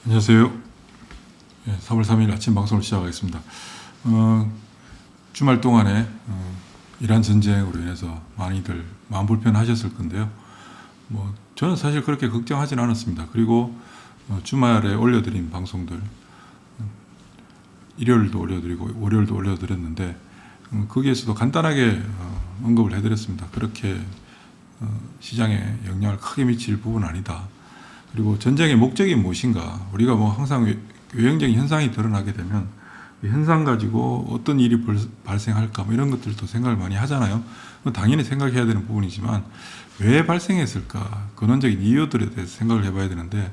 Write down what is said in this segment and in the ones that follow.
안녕하세요. 3월 3일 아침 방송을 시작하겠습니다. 주말 동안에 이란 전쟁으로 인해서 많이들 마음 불편하셨을 건데요. 저는 사실 그렇게 걱정하진 않았습니다. 그리고 주말에 올려드린 방송들 일요일도 올려드리고 월요일도 올려드렸는데 거기에서도 간단하게 언급을 해드렸습니다. 그렇게 시장에 영향을 크게 미칠 부분은 아니다. 그리고 전쟁의 목적이 무엇인가? 우리가 항상 외형적인 현상이 드러나게 되면 현상 가지고 어떤 일이 발생할까 이런 것들도 생각을 많이 하잖아요. 당연히 생각해야 되는 부분이지만 왜 발생했을까? 근원적인 이유들에 대해서 생각을 해봐야 되는데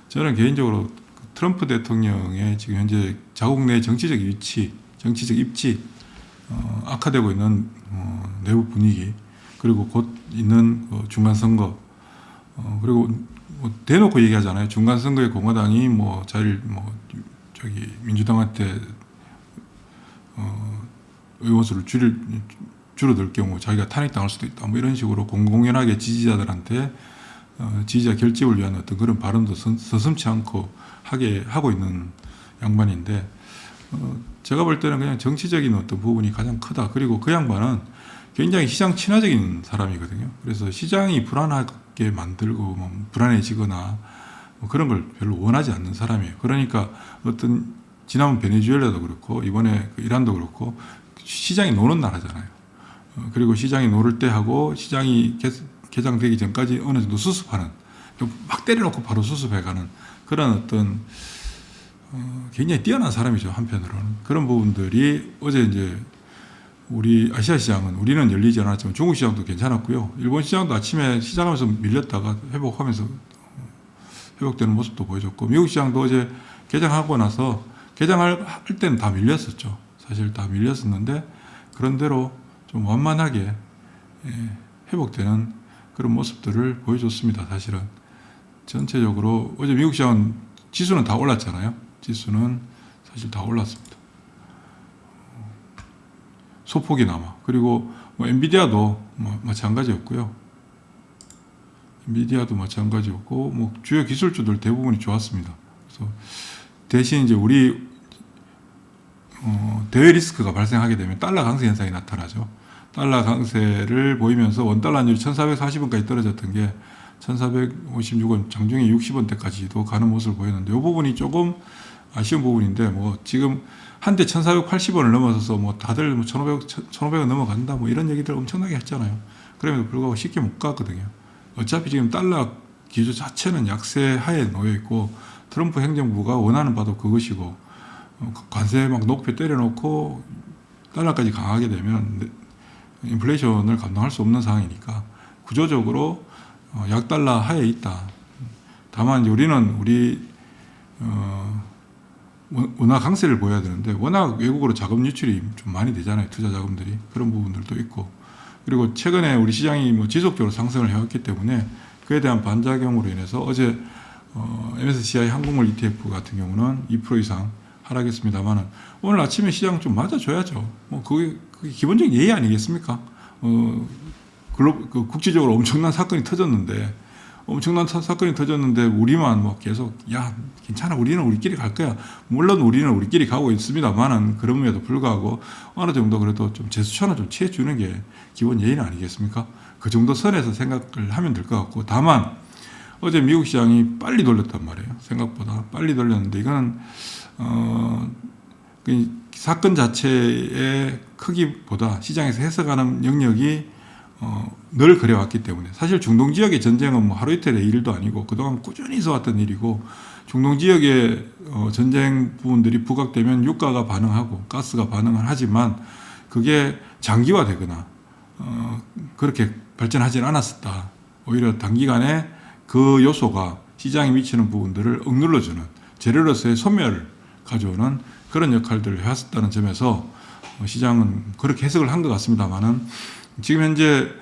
저는 개인적으로 트럼프 대통령의 지금 현재 자국 내 정치적 위치, 정치적 입지, 악화되고 있는 내부 분위기, 그리고 곧 있는 중간 선거, 그리고 대놓고 얘기하잖아요. 중간 선거에 공화당이 민주당한테 의원수를 줄어들 경우 자기가 탄핵당할 수도 있다. 이런 식으로 공공연하게 지지자들한테 지지자 결집을 위한 어떤 그런 발언도 서슴지 않고 하고 있는 양반인데, 제가 볼 때는 그냥 정치적인 어떤 부분이 가장 크다. 그리고 그 양반은 굉장히 시장 친화적인 사람이거든요. 그래서 시장이 불안하게 만들고 불안해지거나 그런 걸 별로 원하지 않는 사람이에요. 그러니까 지난번 베네수엘라도 그렇고 이번에 이란도 그렇고 시장이 노는 나라잖아요. 그리고 시장이 노를 때 하고 시장이 개장되기 전까지 어느 정도 수습하는, 막 때려놓고 바로 수습해가는 그런 굉장히 뛰어난 사람이죠. 한편으로는 그런 부분들이 어제 이제 우리 아시아 시장은 우리는 열리지 않았지만 중국 시장도 괜찮았고요. 일본 시장도 아침에 시작하면서 밀렸다가 회복되는 모습도 보여줬고, 미국 시장도 어제 개장하고 나서 개장할 때는 다 밀렸었죠. 사실 다 밀렸었는데 그런대로 좀 완만하게 회복되는 그런 모습들을 보여줬습니다. 사실은 전체적으로 어제 미국 시장은 지수는 다 올랐잖아요. 지수는 사실 다 올랐습니다. 소폭이나마. 그리고 엔비디아도 마찬가지였고요. 엔비디아도 마찬가지였고 주요 기술주들 대부분이 좋았습니다. 그래서 대신 이제 우리 대외 리스크가 발생하게 되면 달러 강세 현상이 나타나죠. 달러 강세를 보이면서 원달러 환율이 1440원까지 떨어졌던 게 1456원, 장중에 60원대까지도 가는 모습을 보였는데 이 부분이 조금 아쉬운 부분인데 지금 한때 1480원을 넘어서서 다들 1500원 넘어간다 이런 얘기들 엄청나게 했잖아요. 그럼에도 불구하고 쉽게 못 갔거든요. 어차피 지금 달러 기조 자체는 약세 하에 놓여 있고 트럼프 행정부가 원하는 바도 그것이고, 관세 높게 때려놓고 달러까지 강하게 되면 인플레이션을 감당할 수 없는 상황이니까 구조적으로 약달러 하에 있다. 다만 이제 우리는 원화 강세를 보여야 되는데 워낙 외국으로 자금 유출이 좀 많이 되잖아요. 투자 자금들이. 그런 부분들도 있고, 그리고 최근에 우리 시장이 지속적으로 상승을 해왔기 때문에 그에 대한 반작용으로 인해서 어제 MSCI 한국물 ETF 같은 경우는 2% 이상 하락했습니다만 오늘 아침에 시장 좀 맞아줘야죠. 그게 기본적인 예의 아니겠습니까? 국제적으로 엄청난 사건이 터졌는데 우리만 계속 괜찮아, 우리는 우리끼리 갈 거야. 물론 우리는 우리끼리 가고 있습니다만은 그럼에도 불구하고 어느 정도 그래도 좀 제스처는 좀 취해주는 게 기본 예의는 아니겠습니까? 그 정도 선에서 생각을 하면 될 것 같고, 다만 어제 미국 시장이 빨리 돌렸단 말이에요. 생각보다 빨리 돌렸는데 이거는 사건 자체의 크기보다 시장에서 해석하는 영역이 늘 그래왔기 때문에, 사실 중동 지역의 전쟁은 하루 이틀의 일도 아니고 그동안 꾸준히 있어왔던 일이고, 중동 지역의 전쟁 부분들이 부각되면 유가가 반응하고 가스가 반응을 하지만 그게 장기화되거나 그렇게 발전하지는 않았었다. 오히려 단기간에 그 요소가 시장에 미치는 부분들을 억눌러주는 재료로서의 소멸을 가져오는 그런 역할들을 해왔었다는 점에서 시장은 그렇게 해석을 한 것 같습니다만은, 지금 현재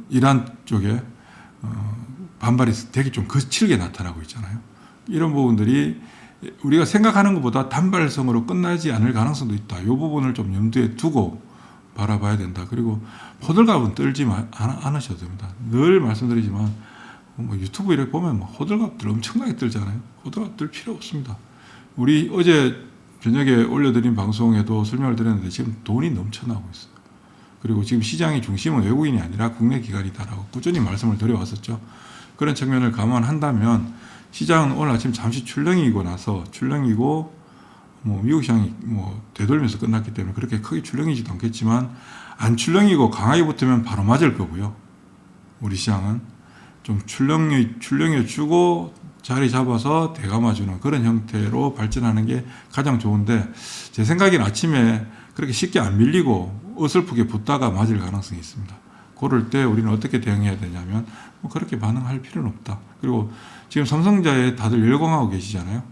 이란 쪽에 반발이 되게 좀 거칠게 나타나고 있잖아요. 이런 부분들이 우리가 생각하는 것보다 단발성으로 끝나지 않을 가능성도 있다. 이 부분을 좀 염두에 두고 바라봐야 된다. 그리고 호들갑은 떨지 않으셔도 됩니다. 늘 말씀드리지만 뭐 유튜브 이렇게 보면 뭐 호들갑들 엄청나게 들잖아요. 호들갑 들 필요 없습니다. 우리 어제 저녁에 올려드린 방송에도 설명을 드렸는데 지금 돈이 넘쳐나고 있어요. 그리고 지금 시장의 중심은 외국인이 아니라 국내 기관이다라고 꾸준히 말씀을 드려왔었죠. 그런 측면을 감안한다면 시장은 오늘 아침 잠시 출렁이고 나서 출렁이고 뭐 미국 시장이 뭐 되돌면서 끝났기 때문에 그렇게 크게 출렁이지도 않겠지만 안 출렁이고 강하게 붙으면 바로 맞을 거고요. 우리 시장은 좀 출렁여 주고 자리 잡아서 대감아주는 그런 형태로 발전하는 게 가장 좋은데 제 생각에는 아침에 그렇게 쉽게 안 밀리고 어설프게 붙다가 맞을 가능성이 있습니다. 그럴 때 우리는 어떻게 대응해야 되냐면 뭐 그렇게 반응할 필요는 없다. 그리고 지금 삼성전자에 다들 열광하고 계시잖아요.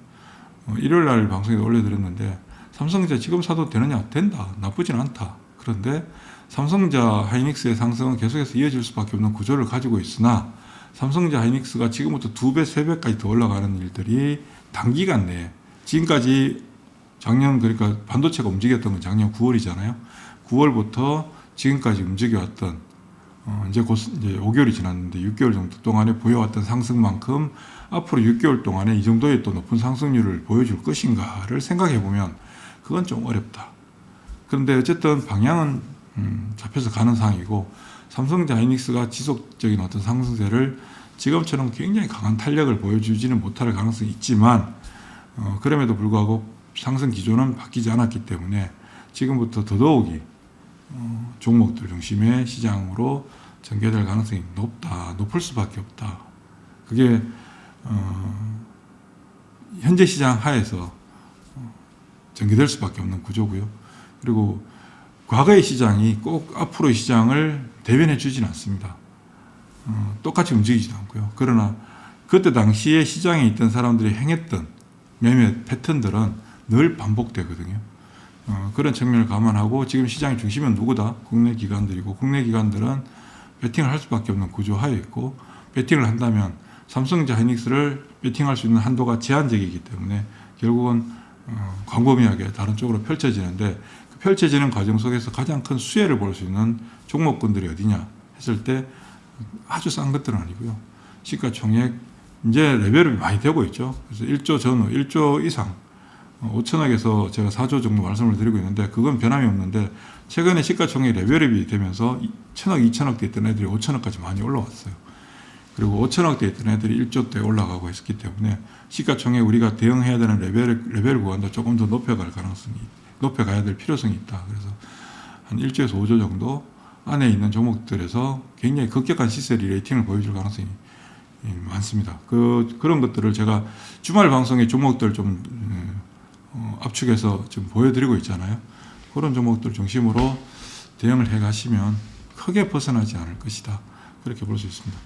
일요일 날 방송에 올려드렸는데 삼성전자 지금 사도 되느냐? 된다. 나쁘진 않다. 그런데 삼성전자 하이닉스의 상승은 계속해서 이어질 수밖에 없는 구조를 가지고 있으나 삼성전자 하이닉스가 지금부터 2배, 3배까지 더 올라가는 일들이 단기간 내에 지금까지 작년 그러니까 반도체가 움직였던 건 작년 9월이잖아요. 9월부터 지금까지 움직여왔던 이제 곧 이제 5개월이 지났는데 6개월 정도 동안에 보여왔던 상승만큼 앞으로 6개월 동안에 이 정도의 또 높은 상승률을 보여줄 것인가를 생각해 보면 그건 좀 어렵다. 그런데 어쨌든 방향은 잡혀서 가는 상황이고 삼성전자 하이닉스가 지속적인 어떤 상승세를 지금처럼 굉장히 강한 탄력을 보여주지는 못할 가능성이 있지만 그럼에도 불구하고 상승 기조는 바뀌지 않았기 때문에 지금부터 더더욱이 종목들 중심의 시장으로 전개될 가능성이 높을 수밖에 없다. 그게 현재 시장 하에서 전개될 수밖에 없는 구조고요. 그리고 과거의 시장이 꼭 앞으로의 시장을 대변해 주지는 않습니다. 똑같이 움직이지도 않고요. 그러나 그때 당시에 시장에 있던 사람들이 행했던 매매 패턴들은 늘 반복되거든요. 그런 측면을 감안하고 지금 시장의 중심은 누구다? 국내 기관들이고 국내 기관들은 배팅을 할 수밖에 없는 구조 하에 있고 배팅을 한다면 삼성전자 하이닉스를 배팅할 수 있는 한도가 제한적이기 때문에 결국은 광범위하게 다른 쪽으로 펼쳐지는데 그 펼쳐지는 과정 속에서 가장 큰 수혜를 볼 수 있는 종목군들이 어디냐 했을 때 아주 싼 것들은 아니고요. 시가총액 이제 레벨업이 많이 되고 있죠. 그래서 1조 전후 1조 이상 5천억에서 제가 4조 정도 말씀을 드리고 있는데 그건 변함이 없는데 최근에 시가총액 레벨업이 되면서 1천억, 2천억대 있던 애들이 5천억까지 많이 올라왔어요. 그리고 5천억대 있던 애들이 1조대 올라가고 있었기 때문에 시가총액 우리가 대응해야 되는 레벨 구간도 조금 더 높여가야 될 필요성이 있다. 그래서 한 1조에서 5조 정도 안에 있는 종목들에서 굉장히 급격한 시세 리레이팅을 보여줄 가능성이 많습니다. 그런 것들을 제가 주말 방송에 종목들 좀 압축해서 좀 보여드리고 있잖아요. 그런 종목들 중심으로 대응을 해 가시면 크게 벗어나지 않을 것이다. 그렇게 볼 수 있습니다.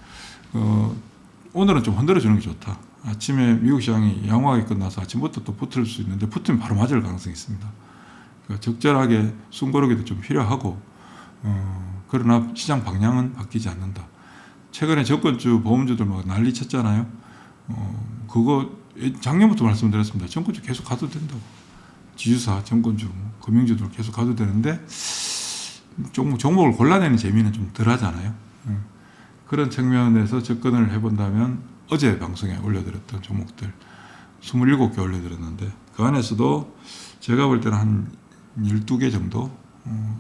오늘은 좀 흔들어 주는 게 좋다. 아침에 미국 시장이 양호하게 끝나서 아침부터 또 붙을 수 있는데 붙으면 바로 맞을 가능성이 있습니다. 그러니까 적절하게 숨고르기도 좀 필요하고 그러나 시장 방향은 바뀌지 않는다. 최근에 정권주, 보험주들 막 난리 쳤잖아요. 그거 작년부터 말씀드렸습니다. 정권주 계속 가도 된다고. 지주사, 정권주, 금융주들 계속 가도 되는데 종목을 골라내는 재미는 좀 덜하잖아요. 그런 측면에서 접근을 해본다면 어제 방송에 올려드렸던 종목들 27개 올려드렸는데 그 안에서도 제가 볼 때는 한 12개 정도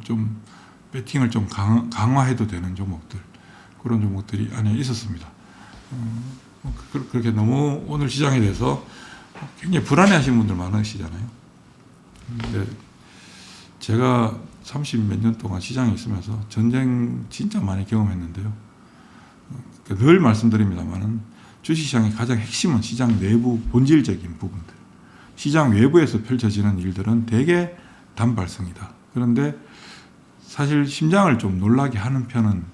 좀 배팅을 좀 강화해도 되는 종목들 그런 종목들이 안에 있었습니다. 그렇게 너무 오늘 시장에 대해서 굉장히 불안해하시는 분들 많으시잖아요. 근데 제가 30몇 년 동안 시장에 있으면서 전쟁 진짜 많이 경험했는데요. 늘 말씀드립니다만은 주식시장의 가장 핵심은 시장 내부 본질적인 부분들. 시장 외부에서 펼쳐지는 일들은 대개 단발성이다. 그런데 사실 심장을 좀 놀라게 하는 편은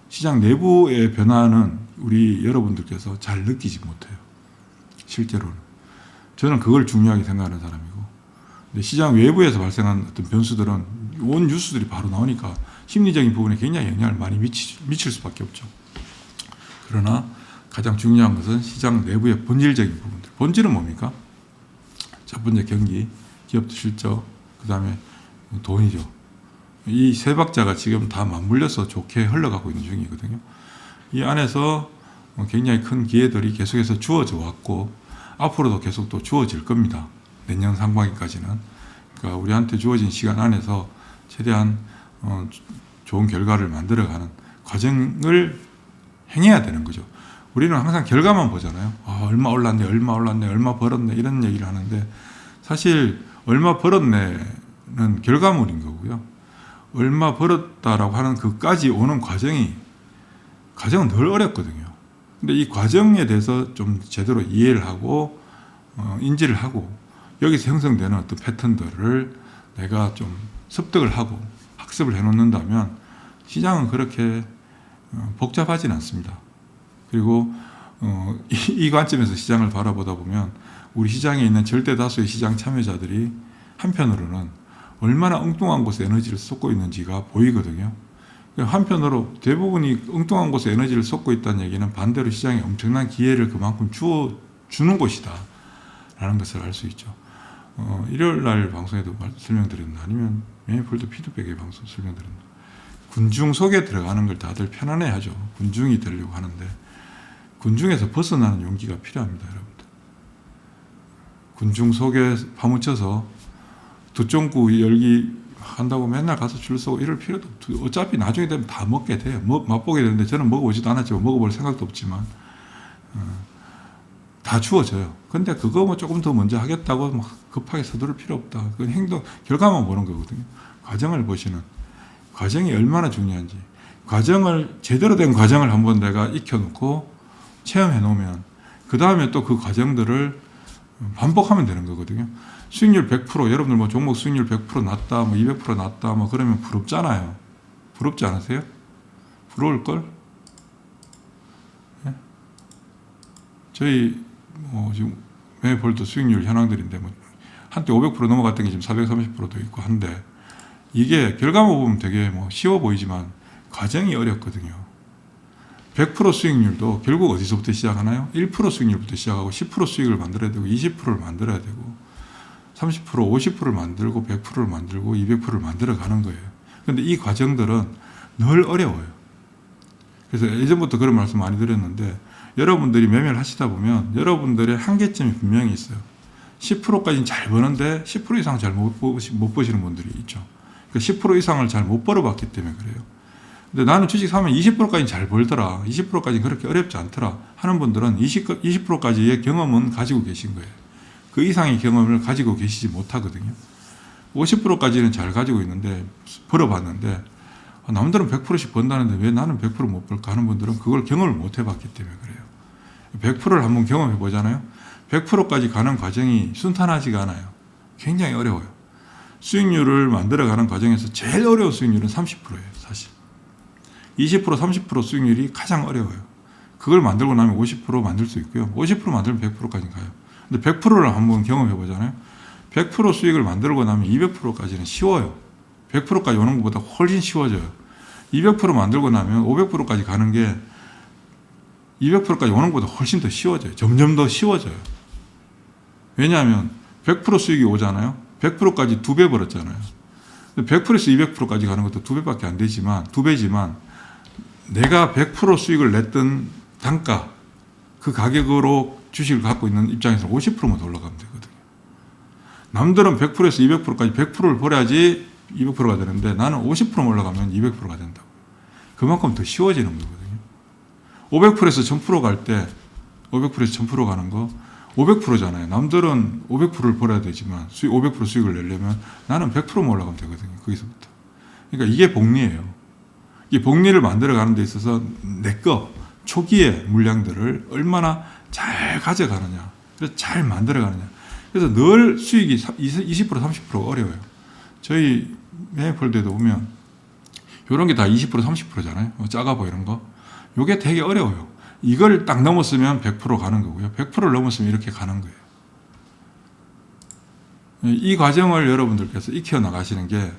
시장 내부의 변화는 우리 여러분들께서 잘 느끼지 못해요. 실제로는. 저는 그걸 중요하게 생각하는 사람이고. 근데 시장 외부에서 발생한 어떤 변수들은 온 뉴스들이 바로 나오니까 심리적인 부분에 굉장히 영향을 많이 미칠 수밖에 없죠. 그러나 가장 중요한 것은 시장 내부의 본질적인 부분들. 본질은 뭡니까? 첫 번째 경기, 기업들 실적, 그 다음에 돈이죠. 이 세 박자가 지금 다 맞물려서 좋게 흘러가고 있는 중이거든요. 이 안에서 굉장히 큰 기회들이 계속해서 주어져 왔고 앞으로도 계속 또 주어질 겁니다. 내년 상반기까지는. 그러니까 우리한테 주어진 시간 안에서 최대한 좋은 결과를 만들어가는 과정을 행해야 되는 거죠. 우리는 항상 결과만 보잖아요. 얼마 올랐네, 얼마 올랐네, 얼마 벌었네 이런 얘기를 하는데 사실 얼마 벌었네는 결과물인 거고요. 얼마 벌었다라고 하는 그까지 오는 과정은 늘 어렵거든요. 근데 이 과정에 대해서 좀 제대로 이해를 하고 인지를 하고 여기서 형성되는 어떤 패턴들을 내가 좀 습득을 하고 학습을 해놓는다면 시장은 그렇게 복잡하진 않습니다. 그리고 이 관점에서 시장을 바라보다 보면 우리 시장에 있는 절대 다수의 시장 참여자들이 한편으로는 얼마나 엉뚱한 곳에 에너지를 쏟고 있는지가 보이거든요. 한편으로 대부분이 엉뚱한 곳에 에너지를 쏟고 있다는 얘기는 반대로 시장에 엄청난 기회를 그만큼 주는 곳이다 라는 것을 알 수 있죠. 일요일 날 방송에도 설명드렸나 아니면 매니폴드 피드백의 방송 설명드렸나 군중 속에 들어가는 걸 다들 편안해 하죠. 군중이 되려고 하는데 군중에서 벗어나는 용기가 필요합니다. 여러분들. 군중 속에 파묻혀서 두쫑구 열기 한다고 맨날 가서 줄 서고 이럴 필요도 없고 어차피 나중에 되면 다 먹게 돼요. 맛보게 되는데 저는 먹어보지도 않았지만 먹어볼 생각도 없지만 다 주어져요. 근데 그거 뭐 조금 더 먼저 하겠다고 막 급하게 서두를 필요 없다. 그건 행동 결과만 보는 거거든요. 과정을 보시는 과정이 얼마나 중요한지 제대로 된 과정을 한번 내가 익혀놓고 체험해 놓으면 그 다음에 또 그 과정들을 반복하면 되는 거거든요. 수익률 100% 여러분들 뭐 종목 수익률 100% 났다 뭐 200% 났다 뭐 그러면 부럽잖아요. 부럽지 않으세요? 부러울걸? 네? 저희 지금 매매폴드 수익률 현황들인데 뭐 한때 500% 넘어갔던 게 지금 430%도 있고 한데 이게 결과만 보면 되게 뭐 쉬워 보이지만 과정이 어렵거든요. 100% 수익률도 결국 어디서부터 시작하나요? 1% 수익률부터 시작하고 10% 수익을 만들어야 되고 20%를 만들어야 되고 30%, 50%를 만들고 100%를 만들고 200%를 만들어 가는 거예요. 그런데 이 과정들은 늘 어려워요. 그래서 예전부터 그런 말씀 많이 드렸는데 여러분들이 매매를 하시다 보면 여러분들의 한계점이 분명히 있어요. 10%까지는 잘 버는데 10% 이상 잘 못 버시는 분들이 있죠. 그러니까 10% 이상을 잘 못 벌어봤기 때문에 그래요. 근데 나는 주식 사면 20%까지는 잘 벌더라. 20%까지는 그렇게 어렵지 않더라. 하는 분들은 20%까지의 경험은 가지고 계신 거예요. 그 이상의 경험을 가지고 계시지 못하거든요. 50%까지는 잘 가지고 있는데 벌어봤는데 남들은 100%씩 번다는데 왜 나는 100% 못 벌까 하는 분들은 그걸 경험을 못 해봤기 때문에 그래요. 100%를 한번 경험해 보잖아요. 100%까지 가는 과정이 순탄하지가 않아요. 굉장히 어려워요. 수익률을 만들어가는 과정에서 제일 어려운 수익률은 30%예요. 사실 20%, 30% 수익률이 가장 어려워요. 그걸 만들고 나면 50% 만들 수 있고요. 50% 만들면 100%까지 가요. 근데 100%를 한번 경험해 보잖아요. 100% 수익을 만들고 나면 200%까지는 쉬워요. 100%까지 오는 것보다 훨씬 쉬워져요. 200% 만들고 나면 500%까지 가는 게 200%까지 오는 것보다 훨씬 더 쉬워져요. 점점 더 쉬워져요. 왜냐하면 100% 수익이 오잖아요. 100%까지 2배 벌었잖아요. 100%에서 200%까지 가는 것도 2배밖에 안 되지만 2배지만 내가 100% 수익을 냈던 단가 그 가격으로 주식을 갖고 있는 입장에서 50%만 더 올라가면 되거든요. 남들은 100%에서 200%까지 100%를 벌어야지 200%가 되는데 나는 50%만 올라가면 200%가 된다고. 그만큼 더 쉬워지는 거거든요. 500%에서 1000% 갈 때 500%에서 1000% 가는 거 500%잖아요. 남들은 500%를 벌어야 되지만 500% 수익을 내려면 나는 100%만 올라가면 되거든요. 거기서부터. 그러니까 이게 복리예요. 이 복리를 만들어가는 데 있어서 내 거 초기의 물량들을 얼마나 잘 가져가느냐, 그래서 잘 만들어가느냐. 그래서 늘 수익이 20%, 30% 어려워요. 저희 매매폴드에도 보면 이런 게 다 20%, 30%잖아요. 작아 보이는 거. 이게 되게 어려워요. 이걸 딱 넘었으면 100% 가는 거고요. 100%를 넘었으면 이렇게 가는 거예요. 이 과정을 여러분들께서 익혀 나가시는 게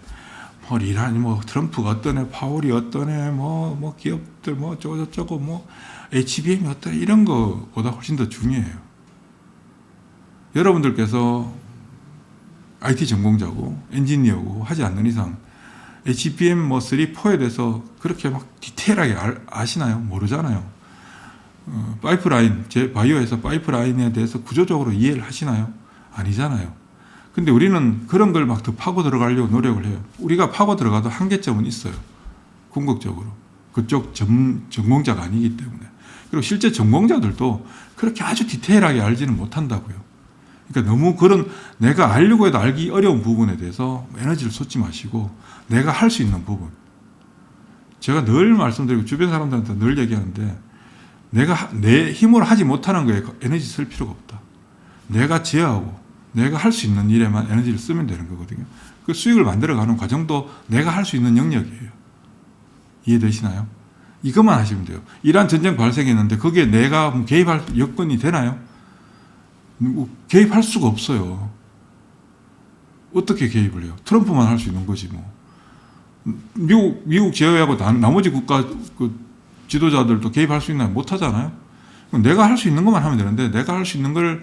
뭐 이란이 뭐 트럼프가 어떠네, 파월이 어떠네, 뭐 기업들 뭐 저거 뭐 HBM이 어떠네 이런 거보다 훨씬 더 중요해요. 여러분들께서 IT 전공자고 엔지니어고 하지 않는 이상 HBM 뭐 3, 4에 대해서 그렇게 막 디테일하게 아시나요? 모르잖아요. 파이프라인, 제 바이오에서 파이프라인에 대해서 구조적으로 이해를 하시나요? 아니잖아요. 근데 우리는 그런 걸 막 더 파고 들어가려고 노력을 해요. 우리가 파고 들어가도 한계점은 있어요. 궁극적으로. 그쪽 전공자가 아니기 때문에. 그리고 실제 전공자들도 그렇게 아주 디테일하게 알지는 못한다고요. 그러니까 너무 그런 내가 알려고 해도 알기 어려운 부분에 대해서 에너지를 쏟지 마시고 내가 할 수 있는 부분. 제가 늘 말씀드리고 주변 사람들한테 늘 얘기하는데 내가 내 힘으로 하지 못하는 거에 에너지 쓸 필요가 없다. 내가 제어하고 내가 할 수 있는 일에만 에너지를 쓰면 되는 거거든요. 그 수익을 만들어가는 과정도 내가 할 수 있는 영역이에요. 이해되시나요? 이것만 하시면 돼요. 이란 전쟁 발생했는데 거기에 내가 개입할 여건이 되나요? 개입할 수가 없어요. 어떻게 개입을 해요? 트럼프만 할 수 있는 거지 뭐. 미국 제외하고 나머지 국가 그 지도자들도 개입할 수 있나요? 못 하잖아요. 내가 할 수 있는 것만 하면 되는데 내가 할 수 있는 걸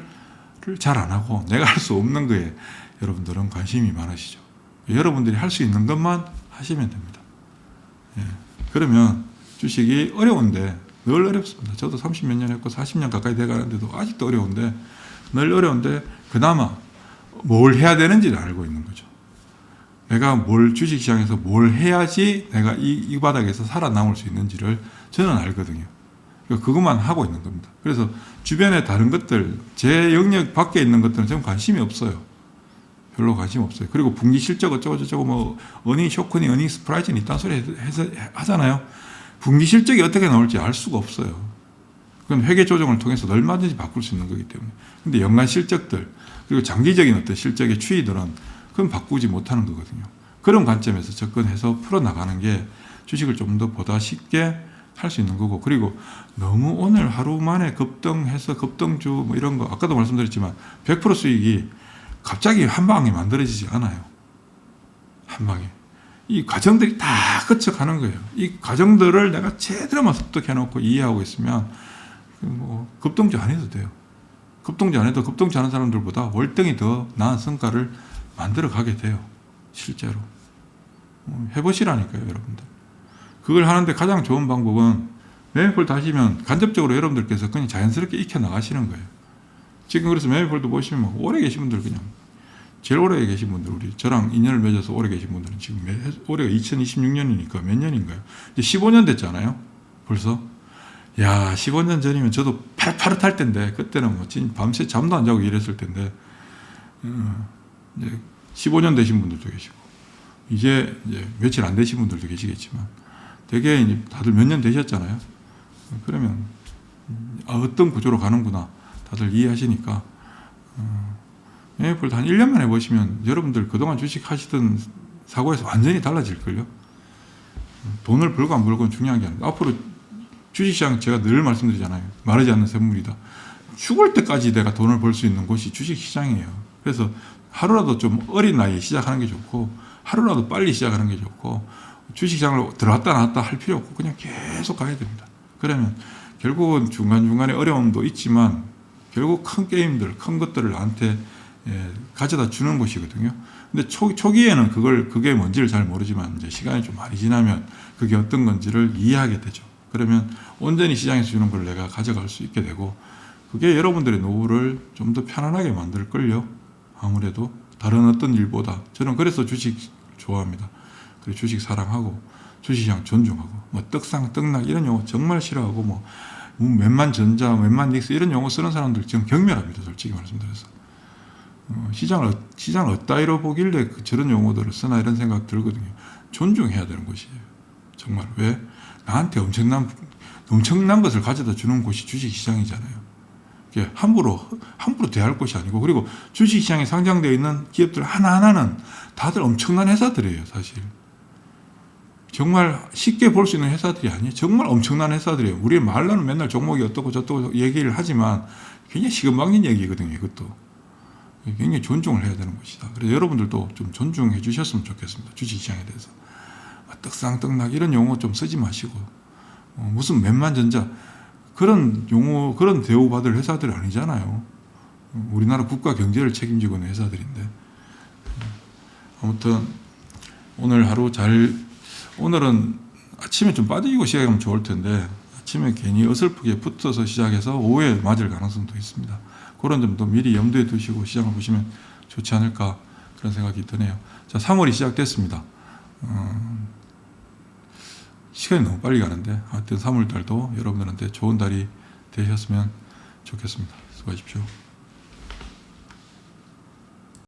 잘 안 하고 내가 할 수 없는 거에 여러분들은 관심이 많으시죠. 여러분들이 할 수 있는 것만 하시면 됩니다. 예. 그러면 주식이 어려운데 늘 어렵습니다. 저도 30몇 년 했고 40년 가까이 돼가는데도 아직도 어려운데 늘 어려운데 그나마 뭘 해야 되는지를 알고 있는 거죠. 내가 주식시장에서 뭘 해야지 내가 이 바닥에서 살아남을 수 있는지를 저는 알거든요. 그것만 하고 있는 겁니다. 그래서 주변에 다른 것들, 제 영역 밖에 있는 것들은 저는 관심이 없어요. 별로 관심 없어요. 그리고 분기 실적 어쩌고저쩌고 뭐 어닝 쇼크니 어닝 스프라이즈니 이딴 소리 하잖아요. 분기 실적이 어떻게 나올지 알 수가 없어요. 그건 회계 조정을 통해서 얼마든지 바꿀 수 있는 거기 때문에. 근데 연간 실적들 그리고 장기적인 어떤 실적의 추이들은 그건 바꾸지 못하는 거거든요. 그런 관점에서 접근해서 풀어나가는 게 주식을 좀 더 보다 쉽게 할 수 있는 거고, 그리고 너무 오늘 하루 만에 급등해서 급등주 뭐 이런 거 아까도 말씀드렸지만 100% 수익이 갑자기 한 방에 만들어지지 않아요. 한 방에. 이 과정들이 다 거쳐가는 거예요. 이 과정들을 내가 제대로만 습득해놓고 이해하고 있으면 뭐 급등주 안 해도 돼요. 급등주 안 해도 급등주 하는 사람들보다 월등히 더 나은 성과를 만들어 가게 돼요. 실제로. 해보시라니까요, 여러분들. 그걸 하는데 가장 좋은 방법은 매매폴 다시면 간접적으로 여러분들께서 그냥 자연스럽게 익혀 나가시는 거예요. 지금 그래서 매매폴도 보시면 뭐 오래 계신 분들 그냥 제일 오래 계신 분들, 우리 저랑 인연을 맺어서 오래 계신 분들은 지금 올해가 2026년이니까 몇 년인가요? 이제 15년 됐잖아요. 벌써. 야, 15년 전이면 저도 파릇파릇할 텐데 그때는 뭐 밤새 잠도 안 자고 일했을 텐데 이제 15년 되신 분들도 계시고 이제 며칠 안 되신 분들도 계시겠지만 되게 이제 다들 몇 년 되셨잖아요. 그러면 어떤 구조로 가는구나 다들 이해하시니까 매매폴 한 1년만 해보시면 여러분들 그동안 주식 하시던 사고에서 완전히 달라질걸요. 돈을 벌고 안 벌고는 중요한 게 아니라 앞으로 주식시장 제가 늘 말씀드리잖아요. 마르지 않는 샘물이다. 죽을 때까지 내가 돈을 벌 수 있는 곳이 주식시장이에요. 그래서 하루라도 좀 어린 나이에 시작하는 게 좋고 하루라도 빨리 시작하는 게 좋고 주식시장을 들어왔다 나왔다 할 필요 없고 그냥 계속 가야 됩니다. 그러면 결국은 중간중간에 어려움도 있지만 결국 큰 게임들, 큰 것들을 나한테 가져다 주는 것이거든요. 근데 초기에는 그게 뭔지를 잘 모르지만 이제 시간이 좀 많이 지나면 그게 어떤 건지를 이해하게 되죠. 그러면 온전히 시장에서 주는 걸 내가 가져갈 수 있게 되고 그게 여러분들의 노후를 좀 더 편안하게 만들걸요. 아무래도 다른 어떤 일보다. 저는 그래서 주식 좋아합니다. 그리고 주식 사랑하고 주식시장 존중하고 뭐 떡상 떡락 이런 용어 정말 싫어하고 뭐 웬만 전자 웬만 닉스 이런 용어 쓰는 사람들 지금 경멸합니다. 솔직히 말씀드려서 시장을 어따위로 보길래 저런 용어들을 쓰나 이런 생각 들거든요. 존중해야 되는 곳이에요. 정말. 왜? 나한테 엄청난 것을 가져다 주는 곳이 주식시장이잖아요. 함부로 대할 곳이 아니고, 그리고 주식시장에 상장되어 있는 기업들 하나하나는 다들 엄청난 회사들이에요, 사실. 정말 쉽게 볼 수 있는 회사들이 아니에요. 정말 엄청난 회사들이에요. 우리 말로는 맨날 종목이 어떻고 저떻고 얘기를 하지만 굉장히 시금방진 얘기거든요, 이것도. 굉장히 존중을 해야 되는 곳이다. 그래서 여러분들도 좀 존중해 주셨으면 좋겠습니다. 주식시장에 대해서. 떡상떡락 이런 용어 좀 쓰지 마시고, 무슨 맨만전자 그런 용어, 그런 대우받을 회사들이 아니잖아요. 우리나라 국가 경제를 책임지고 있는 회사들인데. 아무튼 오늘 하루 오늘은 아침에 좀 빠지고 시작하면 좋을 텐데 아침에 괜히 어설프게 붙어서 시작해서 오후에 맞을 가능성도 있습니다. 그런 점도 미리 염두에 두시고 시장을 보시면 좋지 않을까 그런 생각이 드네요. 자, 3월이 시작됐습니다. 시간이 너무 빨리 가는데 하여튼 3월 달도 여러분들한테 좋은 달이 되셨으면 좋겠습니다. 수고하십시오.